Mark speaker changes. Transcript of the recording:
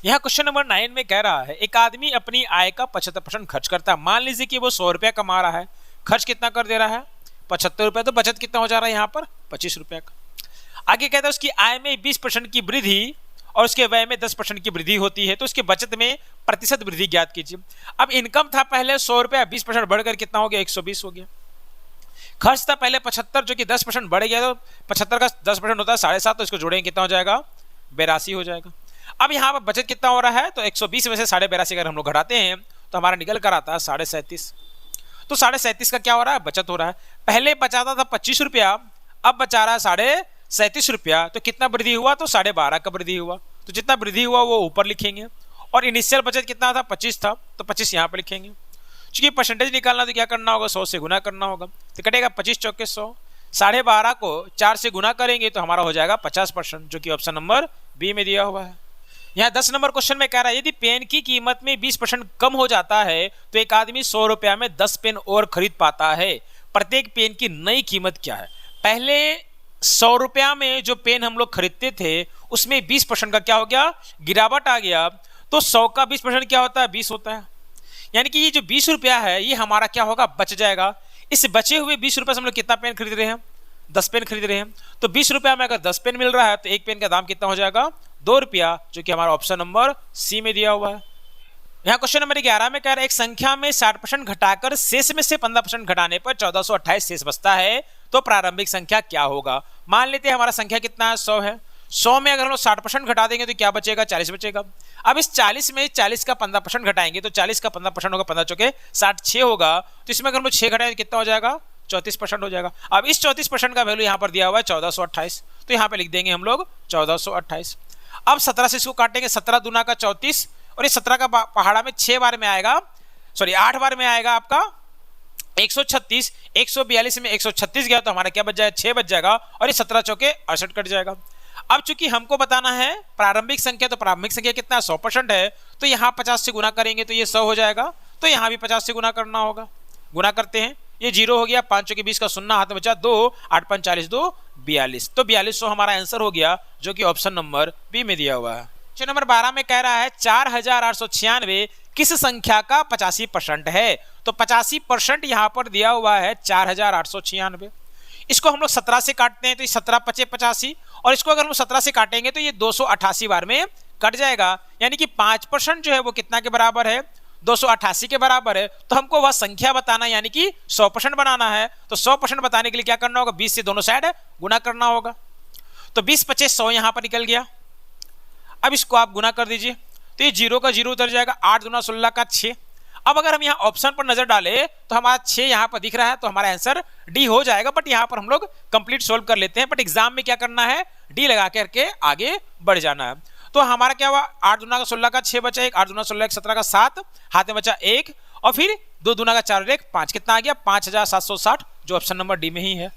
Speaker 1: यहाँ question number 9 में कह रहा है एक आदमी अपनी आय का 75% खर्च करता है। मान लीजिए कि वो 100 रुपया कमा रहा है, खर्च कितना कर दे रहा है 75 रुपया, तो बचत कितना हो जा रहा है यहाँ पर 25 रुपया का। आगे कहता है उसकी आय में 20% की वृद्धि और उसके व्यय में 10% की वृद्धि होती है, तो उसके बचत में प्रतिशत वृद्धि ज्ञात कीजिए। अब इनकम था पहले 100 रुपया, 20% बढ़कर कितना हो गया 120 हो गया। खर्च था पहले 75 जो कि 10% बढ़ गया, तो 75 का 10% होता है 7.5, तो इसको जोड़ेंगे कितना हो जाएगा 82 हो जाएगा। अब यहाँ पर बचत कितना हो रहा है, तो 120 में से 82.5 अगर हम लोग घटाते हैं तो हमारा निकल कर आता है 37.5। तो 37.5 का क्या हो रहा है बचत हो रहा है। पहले बचाता था 25 रुपया, अब बचा रहा है 37.5 रुपया, तो कितना वृद्धि हुआ तो 12.5 का वृद्धि हुआ। तो जितना वृद्धि हुआ वो ऊपर लिखेंगे, और इनिशियल बचत कितना था 25 था, तो 25 यहाँ पर लिखेंगे। चूंकि परसेंटेज निकालना तो क्या करना होगा 100 से गुना करना होगा, तो कटेगा 25 चौके 100, 12.5 को 4 से गुना करेंगे तो हमारा हो जाएगा 50%, जो कि ऑप्शन नंबर बी में दिया हुआ है। यहाँ 10 नंबर क्वेश्चन में कह रहा है यदि पेन की कीमत में 20% कम हो जाता है तो एक आदमी 100 रुपया में 10 पेन और खरीद पाता है। प्रत्येक पेन की नई कीमत क्या है। पहले 100 रुपया में जो पेन हम लोग खरीदते थे उसमें 20% का क्या हो गया गिरावट आ गया, तो 100 का 20% क्या होता है 20 होता है। यानी कि ये जो 20 रुपया है ये हमारा क्या होगा बच जाएगा। इस बचे हुए 20 रुपये से हम लोग कितना पेन खरीद रहे हैं 10 पेन खरीद रहे हैं, तो 20 रुपया में अगर 10 पेन मिल रहा है तो एक पेन का दाम कितना हो जाएगा 2 रुपया, जो कि हमारा ऑप्शन नंबर सी में दिया हुआ है। यहाँ क्वेश्चन नंबर 11 में कह रहा है एक संख्या में 60% घटाकर शेष में से 15% घटाने पर 1428 शेष बचता है, तो प्रारंभिक संख्या क्या होगा। मान लेते हैं हमारा संख्या कितना है 100 है, 100 में अगर हम लोग 60% घटा देंगे तो क्या बचेगा 40 बचेगा। अब इस 40 में 40 का 15% घटाएंगे तो 40 का 15% होगा 15 चौके 60 6 होगा, तो इसमें अगर हम लोग 6 घटाएं तो कितना हो जाएगा 34% हो जाएगा। अब इस 34% का वैल्यू यहाँ पर दिया हुआ है 1428, तो यहाँ पे लिख देंगे हम लोग 1428। अब 17 से इसको काटेंगे, 17 दूना का 34, और ये 17 का पहाड़ा में 6 बार में आएगा, सॉरी 8 बार में आएगा आपका 136, 142 में 136 गया तो हमारा क्या बच जाएगा 6 बच जाएगा, और ये 17 चौके 68 कट जाएगा। अब चूंकि हमको बताना है प्रारंभिक संख्या, तो प्रारंभिक संख्या कितना 100% है, तो यहाँ 50 से गुना करेंगे तो ये 100 हो जाएगा, तो यहाँ भी 50 से गुना करना होगा। गुना करते हैं, ये 0 हो गया, 5 चौके 20 का शून्य हाथ में बचा 2, 8 5 40 2 42, तो 4200 हमारा आंसर हो गया, जो कि ऑप्शन नंबर बी में दिया हुआ है। क्वेश्चन नंबर 12 में कह रहा है 4896 किस संख्या का 85% है, तो 85% यहाँ पर दिया हुआ है 4896। इसको हम लोग 17 से काटते हैं तो ये 17 पचे 85, और इसको अगर हम 17 से काटेंगे तो ये 288 बार में कट जाएगा। यानी कि 5% जो है वो कितना के बराबर है 288 के बराबर है। तो हमको वह संख्या बताना यानी कि 100% बनाना है, तो 100% बताने के लिए क्या करना होगा 20 से दोनों साइड गुना करना होगा। तो 20 पचे 100 यहाँ पर निकल गया। अब इसको आप गुना कर दीजिए तो ये 0 का 0 उतर जाएगा, 8 दूना 16 का 6। अब अगर हम यहाँ ऑप्शन पर नजर डालें तो हमारा 6 यहाँ पर दिख रहा है, तो हमारा आंसर डी हो जाएगा। बट यहाँ पर हम लोग कंप्लीट सोल्व कर लेते हैं, बट एग्जाम में क्या करना है डी लगा करके आगे बढ़ जाना है। तो हमारा क्या हुआ 8 दूना का 16 का 6 बचा 1, 8 दूना 16 17 का 7 हाथ में बचा 1, और फिर 2 दूना का 4 1 5, कितना आ गया 5760, जो ऑप्शन नंबर डी में ही है।